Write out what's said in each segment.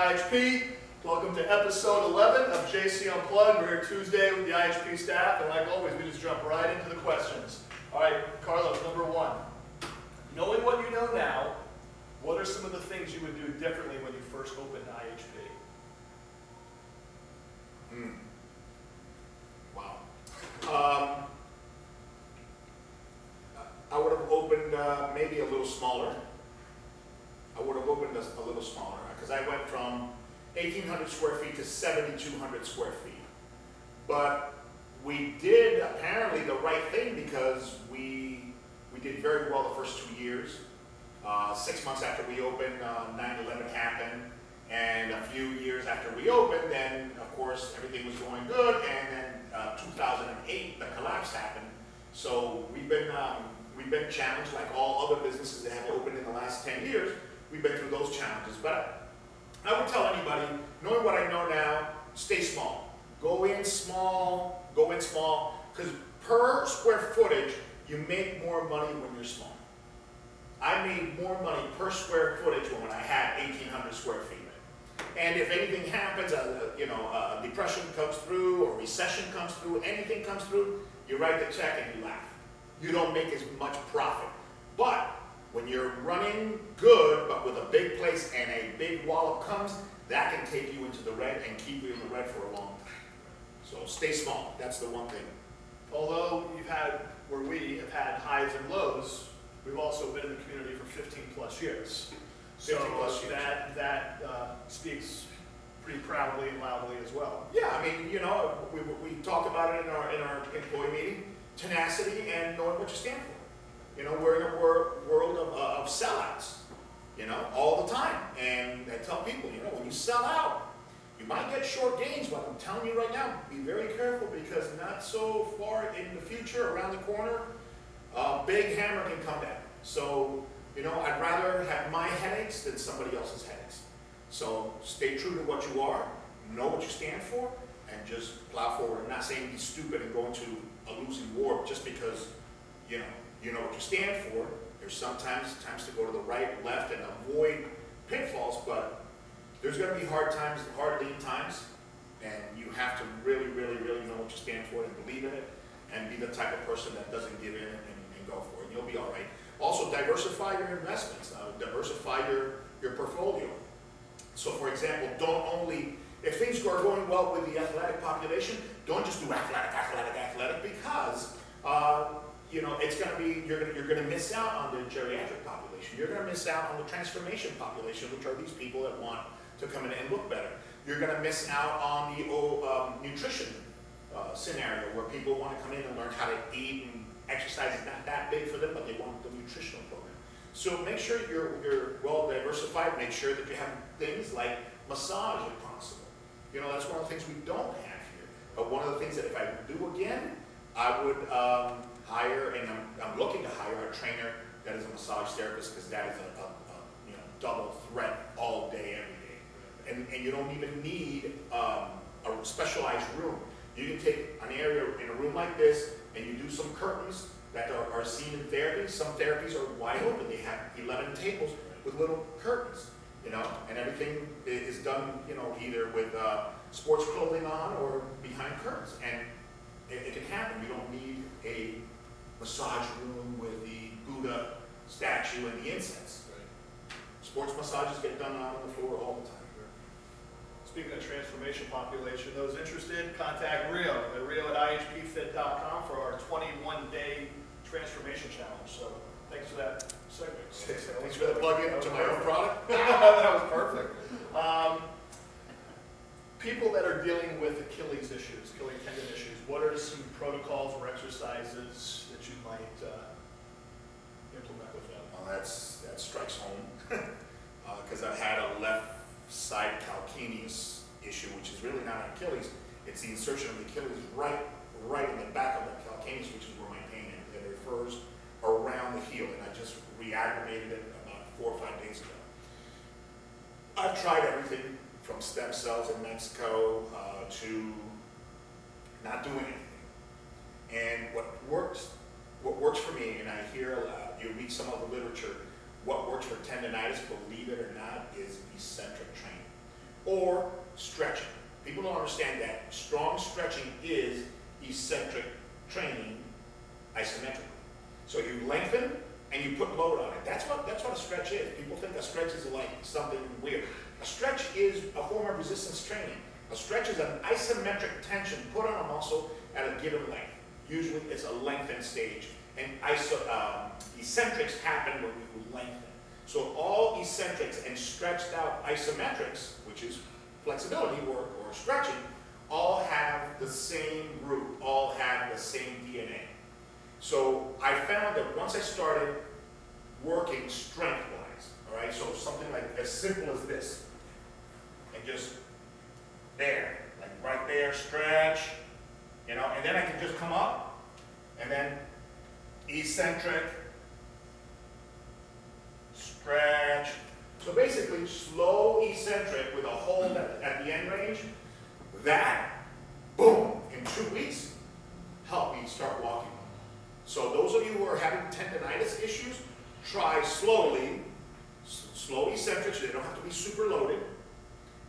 IHP. Welcome to episode 11 of JC Unplugged. We're here Tuesday with the IHP staff, and like always, we just jump right into the questions. All right, Carlos, number one. Knowing what you know now, what are some of the things you would do differently when you first opened IHP? Wow. I would have opened maybe a little smaller. I would have opened a little smaller because I went from 1,800 square feet to 7,200 square feet. But we did apparently the right thing because we did very well the first 2 years. 6 months after we opened, 9/11 happened. And a few years after we opened, then of course everything was going good. And then 2008, the collapse happened. So we've been challenged like all other businesses that have opened in the last 10 years. We've been through those challenges. But I would tell anybody, knowing what I know now, stay small. Go in small, because per square footage, you make more money when you're small. I made more money per square footage when I had 1,800 square feet. And if anything happens, a depression comes through, or recession comes through, anything comes through, you write the check and you laugh. You don't make as much profit. But when you're running good, but with a big place and a big wallop comes, that can take you into the red and keep you in the red for a long time. So stay small. That's the one thing. Although we have had highs and lows, we've also been in the community for 15 plus years. So that speaks pretty proudly and loudly as well. Yeah, I mean, we talk about it in our employee meeting, tenacity and knowing what you stand for. We're in a world of sellouts, all the time. And I tell people, when you sell out, you might get short gains, but I'm telling you right now, be very careful because not so far in the future, around the corner, a big hammer can come down. So, I'd rather have my headaches than somebody else's headaches. So stay true to what you are, know what you stand for, and just plow forward. I'm not saying be stupid and go into a losing war just because, you know what you stand for. There's sometimes times to go to the right, left, and avoid pitfalls, but there's going to be hard times, hard lean times, and you have to really, really, really know what you stand for and believe in it, and be the type of person that doesn't give in and go for it. You'll be all right. Also, diversify your investments. Diversify your portfolio. So, for example, if things are going well with the athletic population, don't just do athletic, because it's going to be, you're going to miss out on the geriatric population. You're going to miss out on the transformation population, which are these people that want to come in and look better. You're going to miss out on the nutrition scenario, where people want to come in and learn how to eat, and exercise is not that big for them, but they want the nutritional program. So make sure you're well diversified. Make sure that you have things like massage if possible. That's one of the things we don't have here. But one of the things that if I do again, I would hire, and I'm looking to hire a trainer that is a massage therapist, because that is a double threat all day, every day. And you don't even need a specialized room. You can take an area in a room like this, and you do some curtains that are seen in therapy. Some therapies are wide open. They have 11 tables with little curtains, and everything is done, either with sports clothing on or behind curtains. And it can happen. You don't need a massage room with the Buddha statue and the incense. Sports massages get done out on the floor all the time. Speaking of transformation population, those interested, contact Rio at IHPfit.com for our 21-day transformation challenge. So thanks for that segment. Thanks for the plug-in to my own product. That was perfect. People that are dealing with Achilles issues, Achilles tendon issues, what are some protocols or exercises that you might implement with them? Well, that strikes home, because I've had a left side calcaneus issue, which is really not Achilles. It's the insertion of the Achilles right in the back of the calcaneus, which is where my pain is. It refers around the heel, and I just re-aggravated it about 4 or 5 days ago. I've tried everything from stem cells in Mexico to not doing anything. And what works for me, and I hear you read some of the literature, what works for tendonitis, believe it or not, is eccentric training. or stretching. People don't understand that strong stretching is eccentric training isometrically. So you lengthen and you put load on it. That's what a stretch is. People think a stretch is like something weird. A stretch is a form of resistance training. A stretch is an isometric tension put on a muscle at a given length. Usually it's a lengthened stage. And eccentrics happen when you lengthen. So all eccentrics and stretched out isometrics, which is flexibility work or stretching, all have the same root, all have the same DNA. So I found that once I started working strength-wise, all right, so something like as simple as this, and just there, like right there, stretch, you know, and then I can just come up, and then eccentric, stretch. So basically, slow eccentric with a hold at the end range, that, boom, in 2 weeks, helped me start walking. So those of you who are having tendonitis issues, try slowly, slow eccentrics, they don't have to be super loaded,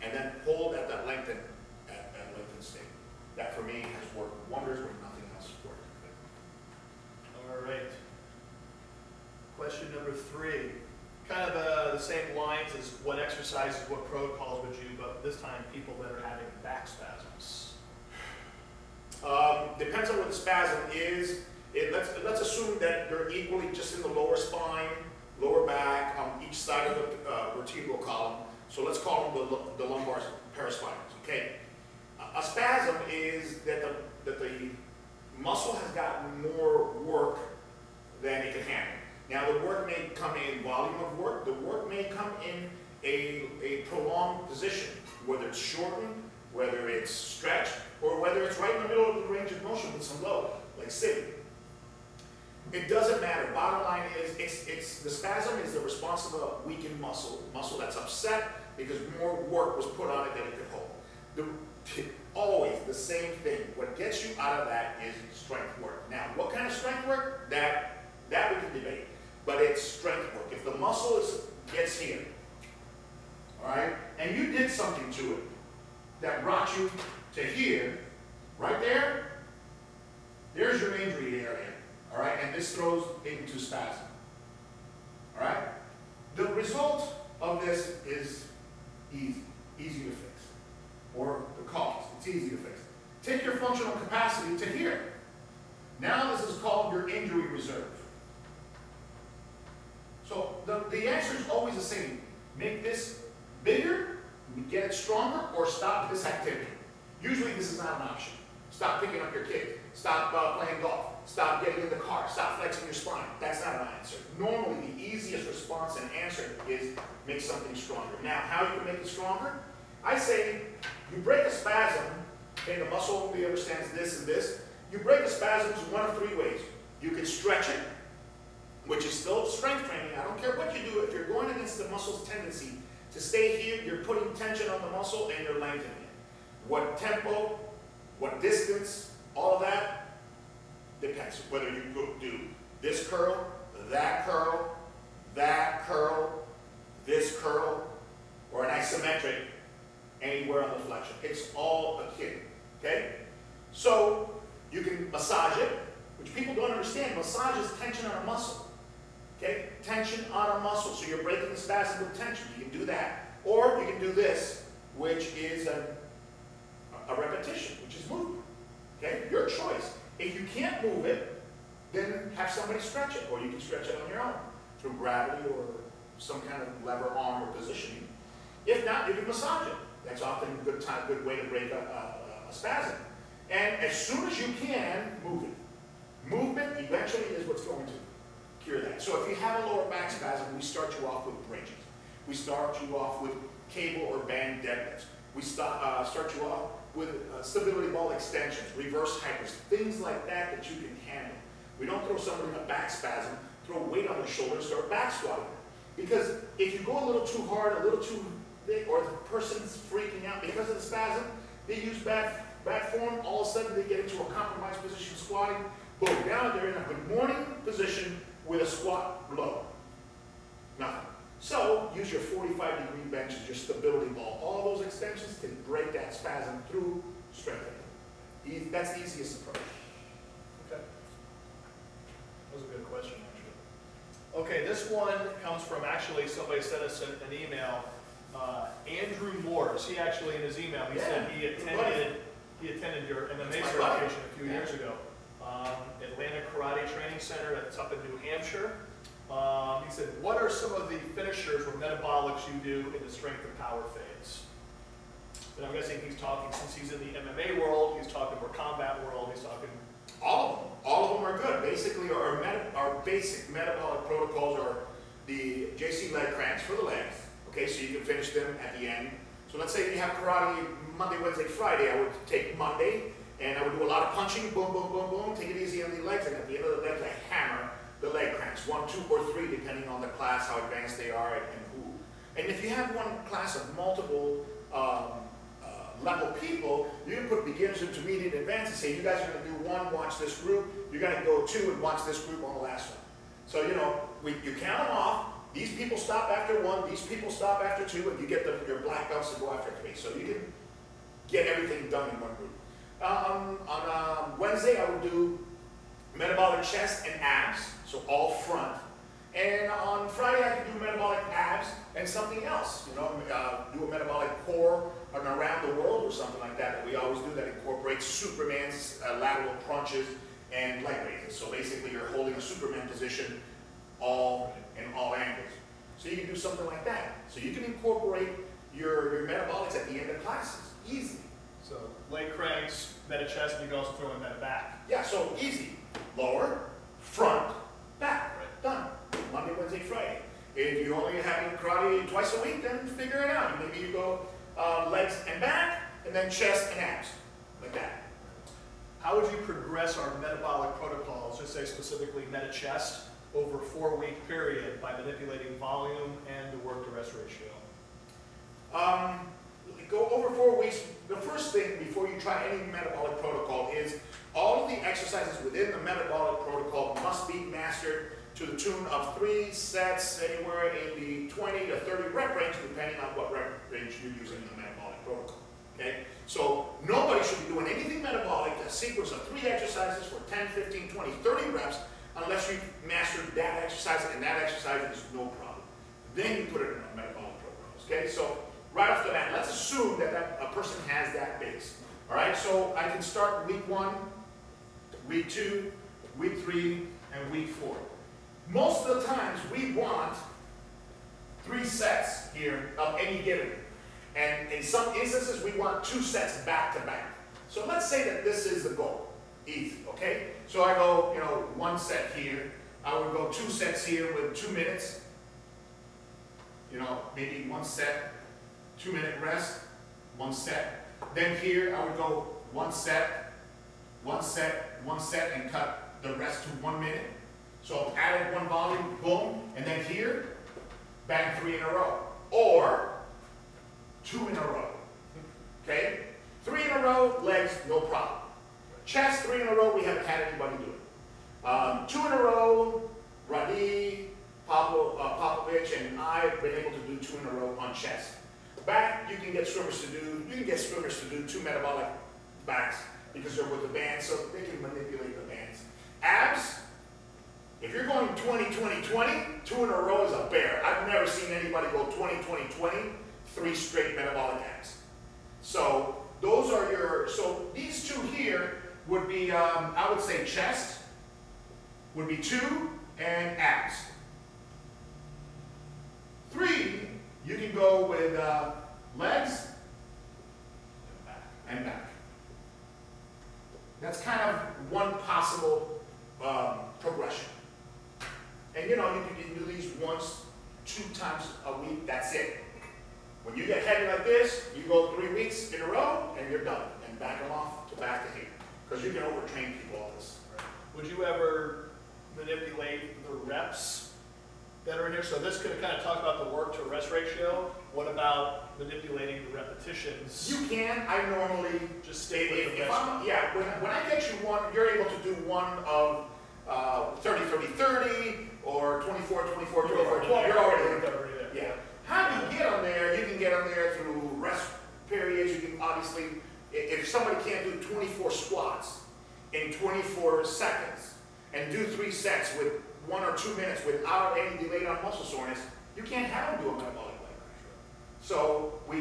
and then hold at that lengthened state. That for me has worked wonders when nothing else worked. All right. Question number 3. Kind of the same lines as what exercises, what protocols would you, but this time people that are having back spasms. Depends on what the spasm is. Let's assume that they're equally just in the lower spine, lower back, on each side of the vertebral column. So let's call them the lumbar paraspinals, okay? A spasm is that the muscle has gotten more work than it can handle. Now the work may come in volume of work, the work may come in a prolonged position, whether it's shortened, whether it's stretched, or whether it's right in the middle of the range of motion with some load, like sitting. It doesn't matter. Bottom line is, the spasm is the response of a weakened muscle that's upset because more work was put on it than it could hold. Always the same thing. What gets you out of that is strength work. Now, what kind of strength work? That we can debate. But it's strength work. If the muscle gets here, all right, and you did something to it that brought you to here, right there, there's your injury area, all right, and this throws into spasm, all right? The result of this is easy to fix, or the cause, it's easy to fix. Take your functional capacity to here. Now this is called your injury reserve. So the answer is always the same. Make this bigger, get it stronger, or stop this activity. Usually this is not an option. Stop picking up your kids. Stop playing golf. Stop getting in the car. Stop flexing your spine. That's not an answer. Normally the easiest response and answer is make something stronger. Now, how you can make it stronger? I say you break a spasm, okay, the muscle understands this and this. You break a spasm in one of 3 ways. You can stretch it, which is still strength training. I don't care what you do. If you're going against the muscle's tendency to stay here, you're putting tension on the muscle and you're lengthening it. What tempo, what distance, all of that depends. Whether you do this curl, that curl, this curl, or an isometric anywhere on the flexion. It's all akin, okay? So you can massage it, which people don't understand. Massage is tension on a muscle. Okay, tension on a muscle. So you're breaking the spasm with tension. You can do that. Or you can do this, which is a repetition, which is movement. Okay, your choice. If you can't move it, then have somebody stretch it. Or you can stretch it on your own through gravity or some kind of lever arm or positioning. If not, you can massage it. That's often a good way to break a spasm. And as soon as you can, move it. Movement eventually is what's going to cure that. So if you have a lower back spasm, we start you off with bridges. We start you off with cable or band deadlifts. We start you off with stability ball extensions, reverse hypers, things like that that you can handle. We don't throw somebody in a back spasm, throw weight on their shoulders, start back squatting. Because if you go a little too hard, a little too big, or the person's freaking out because of the spasm, they use bad form, all of a sudden they get into a compromised position squatting, boom, now they're in a good morning position with a squat low. Nothing. So you use your 45-degree benches, your stability ball. All those extensions can break that spasm through strengthening. That's the easiest approach. Okay. That was a good question, actually. Okay, this one comes from, actually, somebody sent us an email. Andrew Morris, he actually, in his email, he said he attended your MMA certification a few years ago. Atlanta Karate Training Center, that's up in New Hampshire. He said, what are some of the finishers or metabolics you do in the strength and power phase? And I'm guessing he's talking, since he's in the MMA world, he's talking more combat world, he's talking... All of them. All of them are good. Basically, our basic metabolic protocols are the JC leg cranks for the legs. Okay, so you can finish them at the end. So let's say you have karate Monday, Wednesday, Friday. I would take Monday, and I would do a lot of punching, boom, boom, boom, boom, take it easy on the legs, and at the end of the legs, I hammer the leg cranks, 1, 2, or 3, depending on the class, how advanced they are, and who. And if you have one class of multiple level people, you can put beginners, intermediate, advanced, and say, you guys are going to do 1, watch this group. You're going to go 2 and watch this group on the last one. So, you know, you count them off. These people stop after 1, these people stop after 2, and you get your black belts to go after 3. So you can get everything done in one group. On Wednesday, I will do metabolic chest and abs, so all front. And on Friday, I can do metabolic abs and something else. You know, do a metabolic core around the world or something like that we always do that incorporates Superman's lateral crunches and leg raises. So basically, you're holding a Superman position in all angles. So you can do something like that. So you can incorporate your metabolics at the end of classes, easy. So leg cranks, meta chest, and you can also throw in meta back. Yeah, so easy. Lower, front, back. Right. Done. Monday, Wednesday, Friday. If you're only having karate twice a week, then figure it out. Maybe you go legs and back, and then chest and abs, like that. How would you progress our metabolic protocols, just say specifically meta chest, over a 4-week period by manipulating volume and the work to rest ratio? Go over 4 weeks. The first thing before you try any metabolic protocol is all of the exercises within the metabolic protocol must be mastered to the tune of 3 sets, anywhere in the 20 to 30 rep range, depending on what rep range you're using in the metabolic protocol. Okay? So nobody should be doing anything metabolic, a sequence of 3 exercises for 10, 15, 20, 30 reps, unless you've mastered that exercise, and that exercise is no problem. Then you put it in a metabolic protocol. Okay? So right off the bat, let's assume that a person has that base. All right? So I can start week 1, week 2, week 3, and week 4. Most of the times, we want 3 sets here of any given. And in some instances, we want 2 sets back to back. So let's say that this is the goal. Easy, okay? So I go, you know, 1 set here. I would go 2 sets here with 2 minutes. You know, maybe 1 set, 2-minute rest, 1 set. Then here, I would go 1 set, 1 set, 1 set, and cut the rest to 1 minute. So I've added 1 volume, boom, and then here, bang 3 in a row. Or 2 in a row. Okay? 3 in a row, legs, no problem. Chest, 3 in a row, we haven't had anybody do it. 2 in a row, Radi, Popovich, and I have been able to do 2 in a row on chest. Back, you can get swimmers to do 2 metabolic backs because they're with the bands, so they can manipulate the bands. Abs, if you're going 20, 20, 20, 2 in a row is a bear. I've never seen anybody go 20, 20, 20, 3 straight metabolic abs. So those are so these 2 here would be, I would say chest would be 2 and abs. 3, you can go with legs and back. That's kind of one possible progression. And you know, you can do these 1, 2 times a week, that's it. When you get heavy like this, you go 3 weeks in a row, and you're done. And back them off to back to here. Because you can overtrain people all this. Right. Would you ever manipulate the reps that are in here? So this could kind of talk about the work to rest ratio. What about manipulating the repetitions? You can. I normally just stay with the yeah, when I get you one, you're able to do one of 30, 30, 30, or 24, 24, 24, 12. You're already there. Yeah. How if somebody can't do 24 squats in 24 seconds and do 3 sets with 1 or 2 minutes without any delayed on muscle soreness, you can't have them do a metabolic leg press. So how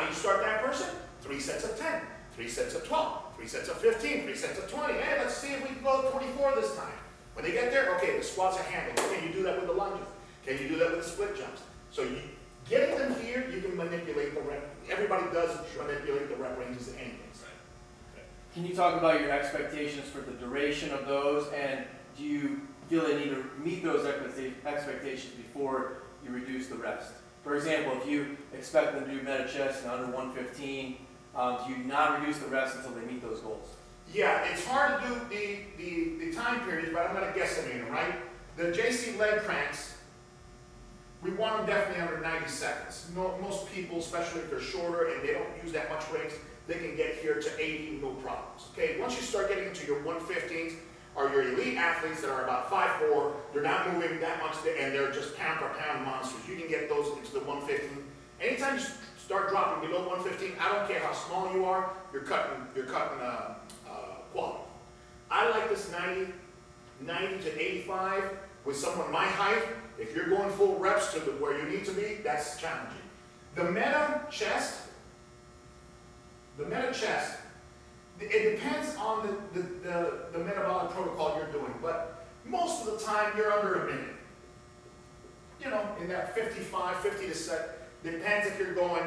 do you start that person? 3 sets of 10, 3 sets of 12, 3 sets of 15, 3 sets of 20. Hey, let's see if we can go 24 this time. When they get there, okay, the squats are handled. Can you do that with the lunges? Can you do that with the split jumps? So getting them here, you can manipulate the rep. Everybody does manipulate the rep ranges in anything. Can you talk about your expectations for the duration of those, and do you feel they need to meet those expectations before you reduce the rest? For example, if you expect them to do meta chest in under 115, do you not reduce the rest until they meet those goals? Yeah, it's hard to do the time periods, but I'm going to guesstimate them, right? The JC leg cranks, we want them definitely under 90 seconds. Most people, especially if they're shorter and they don't use that much weights, they can get here to 80, no problems. Okay, once you start getting into your 115s, or your elite athletes that are about 5'4", they're not moving that much, and they're just pound per pound monsters. You can get those into the 115. Anytime you start dropping below 115, I don't care how small you are, you're cutting quality. I like this 90 to 85 with someone my height. If you're going full reps to where you need to be, that's challenging. The meta chest, it depends on the metabolic protocol you're doing, but most of the time you're under a minute. You know, in that 55, 50 to set. Depends if you're going,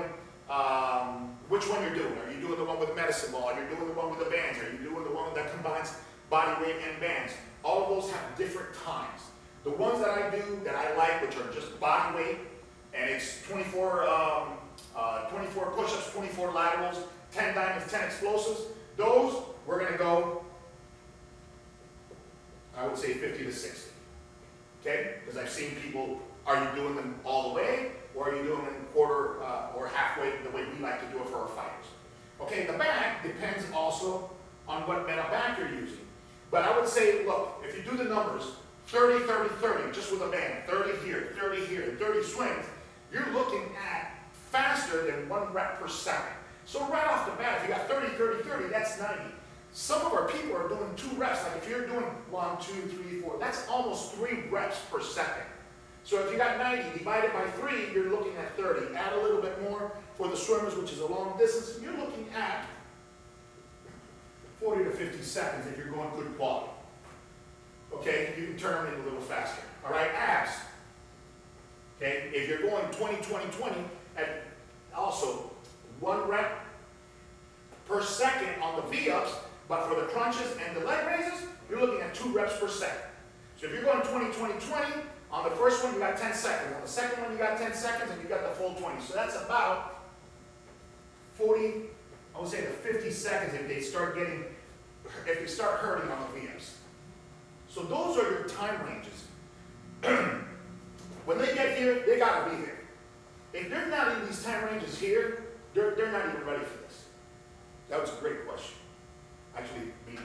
which one you're doing. Are you doing the one with medicine ball? Are you doing the one with the bands? Are you doing the one that combines body weight and bands? All of those have different times. The ones that I do, that I like, which are just body weight, and it's 24 push-ups, 24 laterals, 10 diamonds, 10 explosives, those, we're going to go, I would say 50 to 60. Okay? Because I've seen people, are you doing them all the way, or are you doing them quarter or halfway the way we like to do it for our fighters? Okay, the back depends also on what meta back you're using. But I would say, look, if you do the numbers, 30, 30, 30, just with a band, 30 here, 30 swings, you're looking at faster than 1 rep per second. So right off the bat, if you got 30, 30, 30, that's 90. Some of our people are doing 2 reps, like if you're doing 1, 2, 3, 4, that's almost 3 reps per second. So if you got 90 divided by 3, you're looking at 30. Add a little bit more for the swimmers, which is a long distance, you're looking at 40 to 50 seconds if you're going good quality. Okay, you can turn them in a little faster. All right, abs. Okay, if you're going 20, 20, 20, at also 1 rep per second on the V-ups, but for the crunches and the leg raises, you're looking at 2 reps per second. So if you're going 20, 20, 20, on the first one you got 10 seconds. On the second one you got 10 seconds, and you got the full 20. So that's about 40, I would say the 50 seconds if they start hurting on the V-ups. So those are your time ranges. When they get here, they gotta be here. If they're not in these time ranges here, they're not even ready for this. That was a great question. Actually, me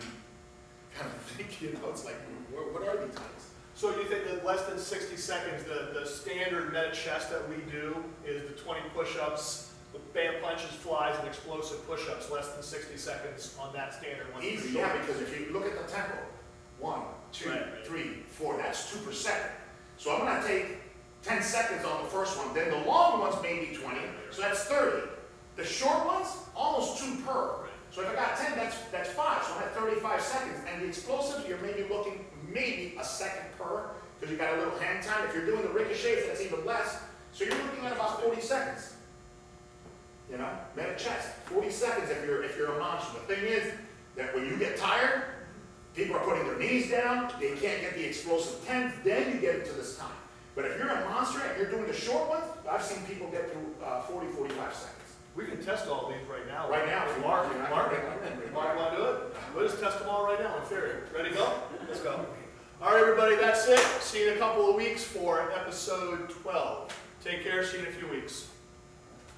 kind of think, it's like, what are these times? So you think that less than 60 seconds, the standard meta chest that we do is the 20 push-ups, with band punches, flies, and explosive push-ups, less than 60 seconds on that standard one? Easy, yeah, because if you look at the tempo, 1, 2, 3, 4, that's 2 per second. So I'm going to take 10 seconds on the first one, then the long ones maybe 20, so that's 30. The short ones, almost 2 per. So if I got 10, that's 5, so I'm at 35 seconds. And the explosives, you're maybe looking a second per, because you got a little hang time. If you're doing the ricochets, that's even less. So you're looking at about 40 seconds. You know, meta chest, 40 seconds if you're a monster. The thing is that when you get tired, people are putting their knees down, they can't get the explosive 10, then you get into this time. But if you're a monster and you're doing the short ones, I've seen people get through 40, 45 seconds. We can test all these right now. Right now, if you want. Mark, want to do it? We'll just test them all right now in theory. Ready to go? Let's go. All right, everybody, that's it. See you in a couple of weeks for episode 12. Take care. See you in a few weeks.